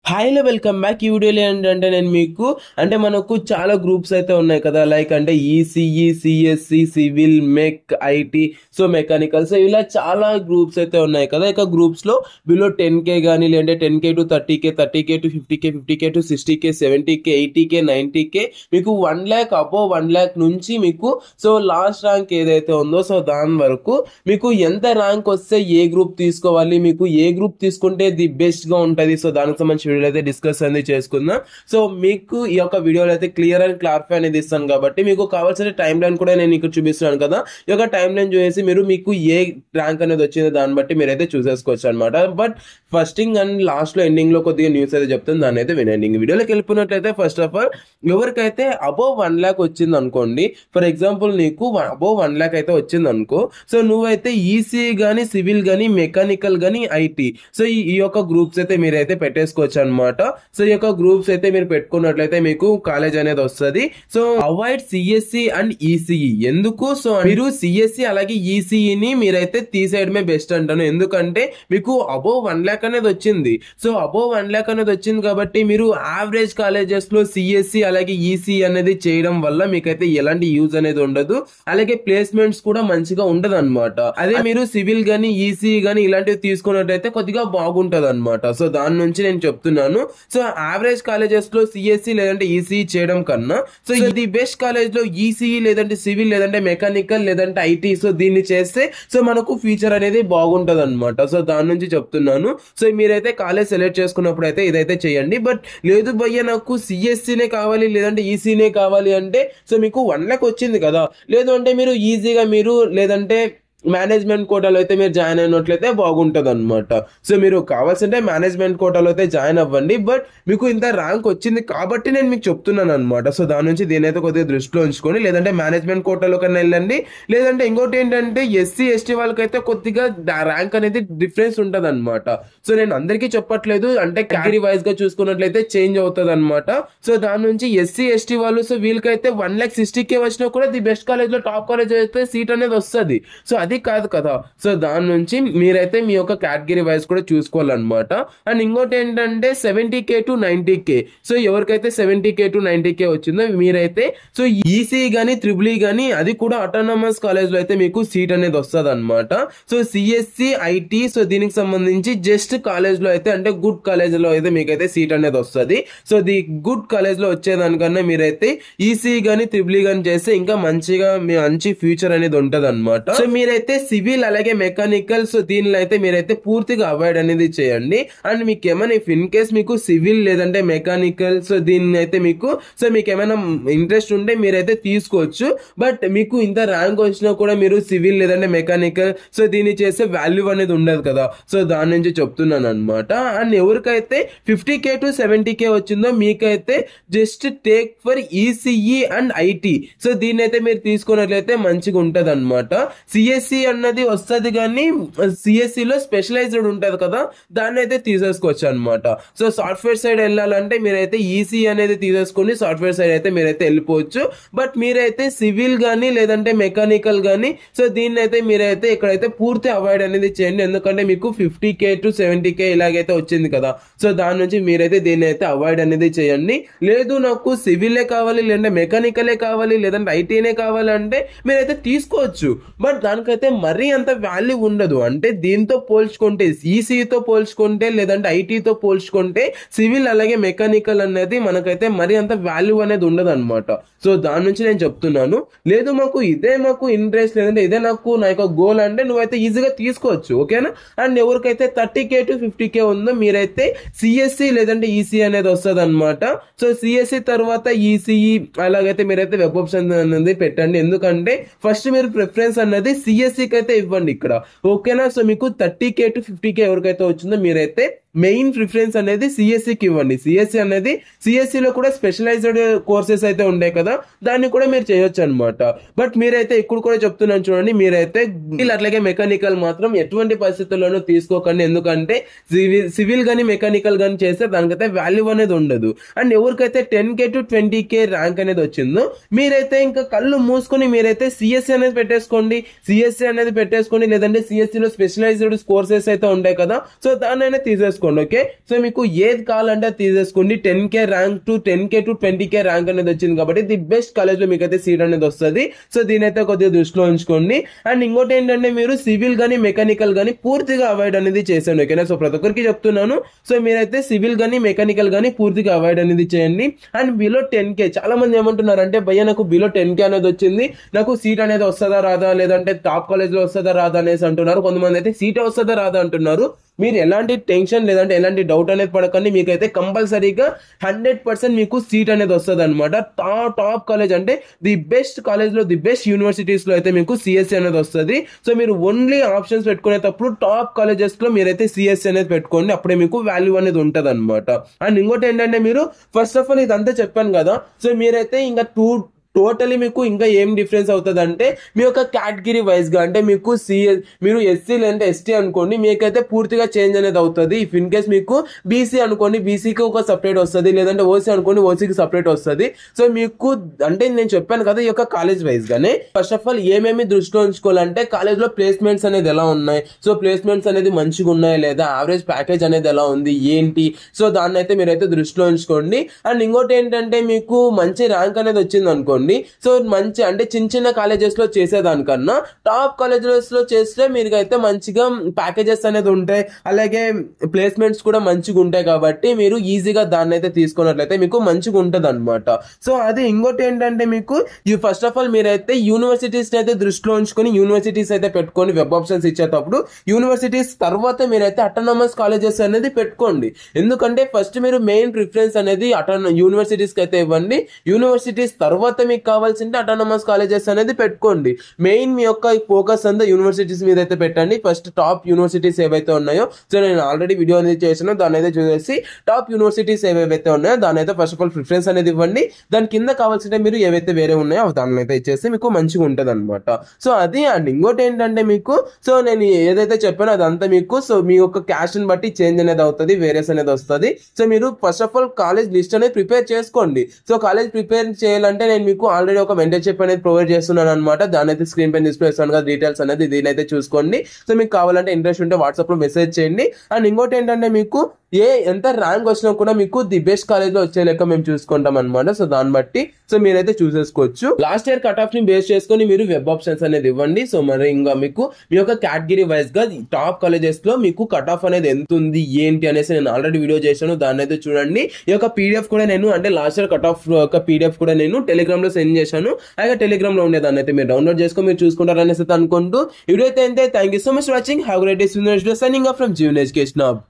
హాయ్లో welcome back. ఈ వీడియోలో ఏంటంటే నేను మీకు మనకు చాలా గ్రూప్స్ అయితే ఉన్నాయి కదా, like ECE, CSC, civil, mech, IT, so mechanical, so ఇలా చాలా గ్రూప్స్ అయితే ఉన్నాయి కదా. ఇక గ్రూప్స్ లో బిలో 10K కానీ, లేదంటే 10K to 30K, 30K to 50K, 50K to 60K, 70K, 80K, 90K, మీకు 1 lakh అబోవ్ 1 lakh నుంచి మీకు సో లాస్ట్ ర్యాంక్ ఏదైతే ఉందో సో దాని వరకు మీకు ఎంత ర్యాంక్ వస్తే ఏ గ్రూప్ తీసుకోవాలి, మీకు ఏ గ్రూప్ తీసుకుంటే ది బెస్ట్ గా ఉంటది, సో దానికి సంబంధించి వీడియోలో అయితే డిస్కస్ అనేది చేసుకుందాం. సో మీకు ఈ యొక్క వీడియోలో అయితే క్లియర్ అండ్ క్లారిఫై అనేది ఇస్తాను కాబట్టి మీకు కావాల్సిన టైం లైన్ కూడా నేను ఇక్కడ చూపిస్తున్నాను కదా. ఈ యొక్క టైం లైన్ చూసి మీకు ఏ ర్యాంక్ అనేది వచ్చిందో దాన్ని బట్టి మీరైతే చూసేసుకోవచ్చు అనమాట. బట్ ఫస్టింగ్ అండ్ లాస్ట్ లో ఎండింగ్ లో కొద్దిగా న్యూస్ అయితే చెప్తాను, దాన్ని అయితే వినండి. వీడియోలోకి వెళ్ళిపోయినట్లయితే ఫస్ట్ ఆఫ్ ఆల్ ఎవరికైతే అబోవ్ 1 lakh వచ్చింది అనుకోండి, ఫర్ ఎగ్జాంపుల్ నీకు అబోవ్ 1 lakh అయితే వచ్చింది అనుకో, సో నువ్వైతే ఈసీ గానీ, సివిల్ గానీ, మెకానికల్ గానీ, ఐటీ, సో ఈ యొక్క గ్రూప్స్ అయితే మీరైతే పెట్టేసుకోవచ్చు అనమాట. సో ఈ యొక్క గ్రూప్స్ అయితే మీరు పెట్టుకున్నట్లయితే మీకు కాలేజ్ అనేది వస్తుంది. So avoid CSC and ECE. ఎందుకు? సో మీరు సిఎస్సి అలాగే ఈసీఈని మీరైతే తీసేయడమే బెస్ట్ అంటాను. ఎందుకంటే మీకు అబోవ్ 1 lakh అనేది వచ్చింది. సో అబోవ్ 1 lakh అనేది వచ్చింది కాబట్టి మీరు యావరేజ్ కాలేజెస్ లో సిఎస్సి అలాగే ఈసీ అనేది చేయడం వల్ల మీకైతే ఎలాంటి యూజ్ అనేది ఉండదు, అలాగే ప్లేస్మెంట్స్ కూడా మంచిగా ఉండదు అనమాట. అదే మీరు సివిల్ గానీ, ఈసీ గానీ ఇలాంటివి తీసుకున్నట్టయితే కొద్దిగా బాగుంటది అనమాట. సో దాని నుంచి నేను చెప్తున్నాను. సో యావరేజ్ కాలేజెస్ లో సిఎస్సి లేదంటే ఈసీ చేయడం కన్నా సో ఇది బెస్ట్ కాలేజ్ లో ఈసీఈ లేదంటే సివిల్ లేదంటే మెకానికల్ లేదంటే ఐటీ, సో దీన్ని చేస్తే సో మనకు ఫ్యూచర్ అనేది బాగుంటది అనమాట. సో దాని నుంచి చెప్తున్నాను. సో మీరైతే కాలేజ్ సెలెక్ట్ చేసుకున్నప్పుడు అయితే ఇదైతే చేయండి. బట్ లేదు భయ్య నాకు సిఎస్సీనే కావాలి లేదంటే ఈసీనే కావాలి అంటే సో మీకు 1 lakh వచ్చింది కదా, లేదు అంటే మీరు ఈజీగా మీరు లేదంటే మేనేజ్మెంట్ కోటాలో అయితే మీరు జాయిన్ అయినట్లయితే బాగుంటది అనమాట. సో మీరు కావాల్సింటే మేనేజ్మెంట్ కోటాలో అయితే జాయిన్ అవ్వండి. బట్ మీకు ఇంత ర్యాంక్ వచ్చింది కాబట్టి నేను మీకు చెప్తున్నాను అనమాట. సో దాని నుంచి దీని అయితే కొద్దిగా దృష్టిలో ఉంచుకొని లేదంటే మేనేజ్మెంట్ కోటాలో కన్నా వెళ్ళండి. లేదంటే ఇంకోటి ఏంటంటే ఎస్సీ ఎస్టీ వాళ్ళకైతే కొద్దిగా ర్యాంక్ అనేది డిఫరెన్స్ ఉంటది అనమాట. సో నేను అందరికీ చెప్పట్లేదు, అంటే కేటగిరీ వైజ్ గా చూసుకున్నట్లయితే చేంజ్ అవుతుంది అనమాట. సో దాని నుంచి ఎస్సీ ఎస్టీ వాళ్ళు సో వీళ్ళకైతే 1,60,000 వచ్చినా కూడా ది బెస్ట్ కాలేజ్ లో టాప్ కాలేజ్ అయితే సీట్ అనేది వస్తుంది. సో అది కాదు కదా. సో దాని నుంచి మీరైతే మీ యొక్క కేటగిరీ వైజ్ కూడా చూసుకోవాలన్నమాట. అండ్ ఇంకోటి ఏంటంటే 70K to 90K, సో ఎవరికైతే 70K to 90K వచ్చిందో మీరైతే సో ఈసీ గానీ, ట్రిపుల్ ఈ గానీ అది కూడా ఆటోనమస్ కాలేజ్ లో అయితే మీకు సీట్ అనేది వస్తుంది అనమాట. సో సిఎస్సి, ఐటీ, సో దీనికి సంబంధించి జస్ట్ కాలేజ్ లో అయితే అంటే గుడ్ కాలేజ్ లో అయితే మీకైతే సీట్ అనేది వస్తుంది. సో ది గుడ్ కాలేజ్ లో వచ్చేదానికన్నా మీరైతే ఈసీ గానీ, ట్రిపుల్ ఈ గానీ చేస్తే ఇంకా మంచిగా మీ మంచి ఫ్యూచర్ అనేది ఉంటది అనమాట. సో మీరైతే సివిల్ అలాగే మెకానికల్, సో దీనిలో అయితే మీరైతే పూర్తిగా అవాయిడ్ అనేది చేయండి. అండ్ మీకు ఏమైనా ఇఫ్ ఇన్ కేస్ మీకు సివిల్ లేదంటే మెకానికల్ సో దీన్ని అయితే మీకు సో మీకు ఏమైనా ఇంట్రెస్ట్ ఉంటే మీరైతే తీసుకోవచ్చు. బట్ మీకు ఇంత ర్యాంక్ వచ్చినా కూడా మీరు సివిల్ లేదంటే మెకానికల్ సో దీన్ని చేస్తే వాల్యూ అనేది ఉండదు కదా. సో దాని నుంచి చెప్తున్నాను అనమాట. అండ్ ఎవరికైతే 50K to 70K వచ్చిందో మీకైతే just take for ECE and IT, so దీన్ని అయితే మీరు తీసుకున్నట్లయితే మంచిగా ఉంటది అనమాట. సిఎస్సి అన్నది వస్తుంది కానీ సిఎస్సి లో స్పెషలైజ్డ్ ఉంటది కదా, దాన్ని అయితే తీసేసుకోవచ్చు అనమాట. సో సాఫ్ట్వేర్ సైడ్ వెళ్ళాలంటే మీరైతే ఈసీ అనేది తీసేసుకుని సాఫ్ట్వేర్ సైడ్ అయితే మీరైతే వెళ్ళిపోవచ్చు. బట్ మీరైతే సివిల్ గానీ లేదంటే మెకానికల్ గానీ సో దీన్ని అయితే మీరైతే ఇక్కడైతే పూర్తి అవాయిడ్ అనేది చేయండి. ఎందుకంటే మీకు 50K to 70K ఇలాగైతే వచ్చింది కదా, సో దాని నుంచి మీరైతే దీన్ని అయితే అవాయిడ్ అనేది చేయండి. లేదు నాకు సివిలే కావాలి లేదంటే మెకానికలే కావాలి లేదంటే ఐటీనే కావాలి అంటే మీరైతే తీసుకోవచ్చు. బట్ దానికైతే మరీ అంత వాల్యూ ఉండదు. అంటే దీంతో పోల్చుకుంటే ఈసీతో పోల్చుకుంటే లేదంటే ఐటీతో పోల్చుకుంటే సివిల్ అలాగే మెకానికల్ అనేది మనకైతే మరీ అంత వాల్యూ అనేది ఉండదు అనమాట. సో దాని నుంచి నేను చెప్తున్నాను. లేదు మాకు ఇంట్రెస్ట్ లేదంటే ఇదే నా యొక్క గోల్ అంటే నువ్వైతే ఈజీగా తీసుకోవచ్చు, ఓకేనా. అండ్ ఎవరికైతే 30K to 50K ఉందో మీరైతే సిఎస్సి లేదంటే ఈసీ అనేది వస్తుంది అనమాట. సో సిఎస్సి తర్వాత ఈసీఈ అలాగైతే మీరైతే వెబ్ ఆప్షన్ అనేది పెట్టండి. ఎందుకంటే ఫస్ట్ మీరు ప్రిఫరెన్స్ అన్నది సిఎస్సికి అయితే ఇవ్వండి ఇక్కడ, ఓకేనా. సో మీకు 30K to 50K ఎవరికైతే వచ్చిందో మీరైతే మెయిన్ ప్రిఫరెన్స్ అనేది సిఎస్సికి ఇవ్వండి. సిఎస్సి అనేది సిఎస్సిలో కూడా స్పెషలైజ్డ్ కోర్సెస్ అయితే ఉంటాయి కదా, దాన్ని కూడా మీరు చేయొచ్చు అనమాట. బట్ మీరైతే ఇక్కడ కూడా చెప్తున్నాను చూడండి, మీరైతే అట్లాగే మెకానికల్ మాత్రం ఎటువంటి పరిస్థితుల్లోనూ తీసుకోకండి. ఎందుకంటే సివిల్ గానీ మెకానికల్ గానీ చేస్తే దానికైతే వాల్యూ అనేది ఉండదు. అండ్ ఎవరికైతే 10K to 20K ర్యాంక్ అనేది వచ్చిందో మీరైతే ఇంకా కళ్ళు మూసుకొని మీరైతే సిఎస్సి అనేది పెట్టేసుకోండి, లేదంటే సిఎస్సిలో స్పెషలైజ్డ్ కోర్సెస్ అయితే ఉంటాయి కదా, సో దాన్ని తీసేసుకోండి. తీసేసుకోండి. ఓకే, సో మీకు ఏది కావాలంటే అది తీసేసుకోండి. 10K rank to 10K to 20K rank అనేది వచ్చింది కాబట్టి ది బెస్ట్ కాలేజ్ లో మీకైతే సీట్ అనేది వస్తుంది. సో దీనైతే కొద్దిగా దృష్టిలో ఉంచుకోండి. అండ్ ఇంకోటి ఏంటంటే మీరు సివిల్ గానీ మెకానికల్ గానీ పూర్తిగా అవాయిడ్ అనేది చేసేయండి. ఓకేనా, సో ప్రతి ఒక్కరికి చెప్తున్నాను. సో మీరైతే సివిల్ గానీ మెకానికల్ గానీ పూర్తిగా అవాయిడ్ అనేది చేయండి. అండ్ బిలో 10K చాలా మంది ఏమంటున్నారంటే భయ్య నాకు బిలో 10K అనేది వచ్చింది, నాకు సీట్ అనేది వస్తుందా రాదా, లేదంటే టాప్ కాలేజ్ లో వస్తుందా రాదా అనేసి అంటున్నారు. కొంతమంది అయితే సీట్ వస్తుందా రాదా అంటున్నారు. మీరు ఎలాంటి టెన్షన్ లేదంటే ఎలాంటి డౌట్ అనేది పడకండి. మీకైతే కంపల్సరీగా 100% మీకు సీట్ అనేది వస్తుంది అనమాట. టాప్ కాలేజ్ అంటే ది బెస్ట్ కాలేజ్ లో ది బెస్ట్ యూనివర్సిటీస్ లో అయితే మీకు సిఎస్సి అనేది వస్తుంది. సో మీరు ఓన్లీ ఆప్షన్స్ పెట్టుకునేటప్పుడు టాప్ కాలేజెస్ లో మీరైతే సిఎస్సి అనేది పెట్టుకోండి. అప్పుడే మీకు వాల్యూ అనేది ఉంటది అనమాట. అండ్ ఇంకోటి ఏంటంటే మీరు ఫస్ట్ ఆఫ్ ఆల్ ఇదంతా చెప్పాను కదా, సో మీరైతే ఇంకా టోటలీ మీకు ఇంకా ఏం డిఫరెన్స్ అవుతుంది అంటే మీ యొక్క కేటగిరీ వైజ్ గా అంటే మీకు మీరు ఎస్సీ లేదంటే ఎస్టీ అనుకోండి, మీకైతే పూర్తిగా చేంజ్ అనేది అవుతుంది. ఇఫ్ ఇన్ కేస్ మీకు బీసీ అనుకోండి, బీసీకి ఒక సపరేట్ వస్తుంది, లేదంటే ఓసీ అనుకోండి, ఓసీకి సపరేట్ వస్తుంది. సో మీకు అంటే నేను చెప్పాను కదా ఈ యొక్క కాలేజ్ వైజ్ గానే ఫస్ట్ ఆఫ్ ఆల్ ఏమేమి దృష్టిలో ఉంచుకోవాలంటే కాలేజ్ లో ప్లేస్మెంట్స్ అనేది ఎలా ఉన్నాయి, సో ప్లేస్మెంట్స్ అనేది మంచిగా ఉన్నాయా లేదా, యావరేజ్ ప్యాకేజ్ అనేది ఎలా ఉంది ఏంటి, సో దాన్ని అయితే మీరైతే దృష్టిలో ఉంచుకోండి. అండ్ ఇంకోటి ఏంటంటే మీకు మంచి ర్యాంక్ అనేది వచ్చింది అనుకోండి, సో మంచి అంటే చిన్న చిన్న కాలేజెస్ లో చేసేదానికన్నా టాప్ కాలేజెస్ లో చేస్తే మీకు అయితే మంచిగా ప్యాకేజెస్ అనేది ఉంటాయి, అలాగే ప్లేస్మెంట్స్ కూడా మంచిగా ఉంటాయి. కాబట్టి మీరు ఈజీగా దాన్ని అయితే తీసుకున్నట్లయితే మీకు మంచిగా ఉంటది అనమాట. సో అది ఇంకోటి ఏంటంటే మీకు ఫస్ట్ ఆఫ్ ఆల్ మీరైతే యూనివర్సిటీస్ అయితే దృష్టిలో ఉంచుకొని యూనివర్సిటీస్ అయితే పెట్టుకొని వెబ్ ఆప్షన్స్ ఇచ్చేటప్పుడు యూనివర్సిటీస్ తర్వాత మీరైతే అటానమస్ కాలేజెస్ అనేది పెట్టుకోండి. ఎందుకంటే ఫస్ట్ మీరు మెయిన్ ప్రిఫరెన్స్ అనేది యూనివర్సిటీస్ కి అయితే ఇవ్వండి. యూనివర్సిటీస్ తర్వాత మీకు కావాల్సింటే అటానమస్ కాలేజెస్ అనేది పెట్టుకోండి. మెయిన్ మీ యొక్క ఫోకస్ అంతా యూనివర్సిటీస్ మీద అయితే పెట్టండి. ఫస్ట్ టాప్ యూనివర్సిటీస్ ఏవైతే ఉన్నాయో, సో నేను ఆల్రెడీ వీడియో అనేది చేసాను, దాన్ని అయితే చూసేసి టాప్ యూనివర్సిటీస్ ఏవైతే ఉన్నాయో దాని అయితే ఫస్ట్ ఆఫ్ ఆల్ ప్రిఫరెన్స్ అనేది ఇవ్వండి. దాని కింద కావాల్సింటే మీరు ఏవైతే వేరే ఉన్నాయో దాన్ని అయితే ఇచ్చేస్తే మీకు మంచిగా ఉంటుంది అనమాట. సో అది. అండ్ ఇంకోటి ఏంటంటే మీకు సో నేను ఏదైతే చెప్పానో అదంతా మీకు సో మీ యొక్క క్యాష్ ని బట్టి చేంజ్ అనేది అవుతుంది, వేరియస్ అనేది వస్తుంది. సో మీరు first of all college list అనేది ప్రిపేర్ చేసుకోండి. సో కాలేజ్ ప్రిపేర్ చేయాలంటే నేను మీకు ఆల్రెడీ ఒక మెంటర్షిప్ అనేది ప్రొవైడ్ చేస్తున్నాను అనమాట. దాని అయితే స్క్రీన్ పైన డిస్ప్లే చేస్తాను కదా డీటెయిల్స్ అనేది, దీని అయితే చూసుకోండి. సో మీకు కావాలంటే ఇంట్రెస్ట్ ఉంటే వాట్సాప్ లో మెసేజ్ చేయండి. అండ్ ఇంకోటి ఏంటంటే మీకు ఎంత ర్యాంక్ వచ్చినా కూడా మీకు ది బెస్ట్ కాలేజ్ లో వచ్చే లెక్క మేము చూసుకుంటాం అనమాట. సో దాన్ని బట్టి సో మీరైతే చూసేసుకోవచ్చు. లాస్ట్ ఇయర్ కట్ ఆఫ్ ని బేస్ చేసుకొని మీరు వెబ్ ఆప్షన్స్ అనేది ఇవ్వండి. సో మరి ఇంకా మీకు మీ యొక్క కేటగిరీ వైజ్ గా టాప్ కాలేజెస్ లో మీకు కట్ ఆఫ్ అనేది ఎంత ఉంది ఏంటి అనేసి నేను ఆల్రెడీ వీడియో చేశాను, దాన్ని అయితే చూడండి. ఈ యొక్క పీడిఎఫ్ కూడా నేను అంటే లాస్ట్ ఇయర్ కట్ ఆఫ్ యొక్క పీడిఎఫ్ కూడా నేను టెలిగ్రామ్ లో సెండ్ చేశాను. అలాగే టెలిగ్రామ్ లో ఉండేదాన్ని అయితే మీరు డౌన్లోడ్ చేసుకొని మీరు చూసుకుంటారు అనేసి అనుకుంటూ వీడియో అయితే thank you so much watching. Have great day. Signing off from Jeevan education hub.